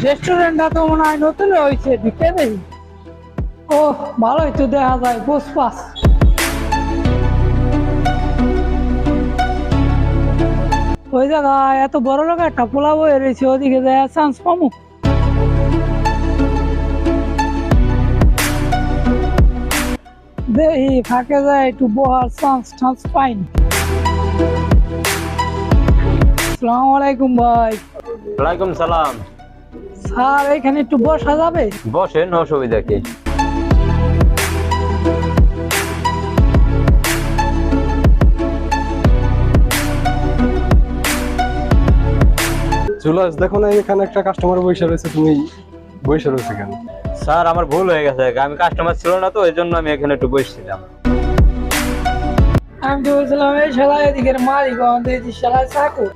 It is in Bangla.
রেস্টুরেন্টটা তো মনে হয় নতুন হয়েছে, ঢুকে দেখি। ও, ভালোই তো দেখা যায়, পোস্টপাস। ওই জায়গায় এত বড় লোক একটা পোলা বয়ে রয়েছে, ওদিকে যায় চান্স পামু। দেখি ফাঁকে যায় একটু বহার চান্স টান্স পাইনি। আসসালামু আলাইকুম ভাই। ওয়ালাইকুম সালাম। স্যার, এখানে একটু বসা যাবে? বসেন, অসুবিধা কি? জুলাস, দেখো না এখানে একটা কাস্টমার বসে রয়েছে, তুমি বসে রয়েছে কেন? স্যার, আমার ভুল হয়ে গেছে, আমি কাস্টমার ছিল না তো, এই জন্য আমি এখানে একটু বসছিলাম। আমি তো বলছিলাম এই শালা এদিকের মালিক, আমাদের এই শালা চাকর।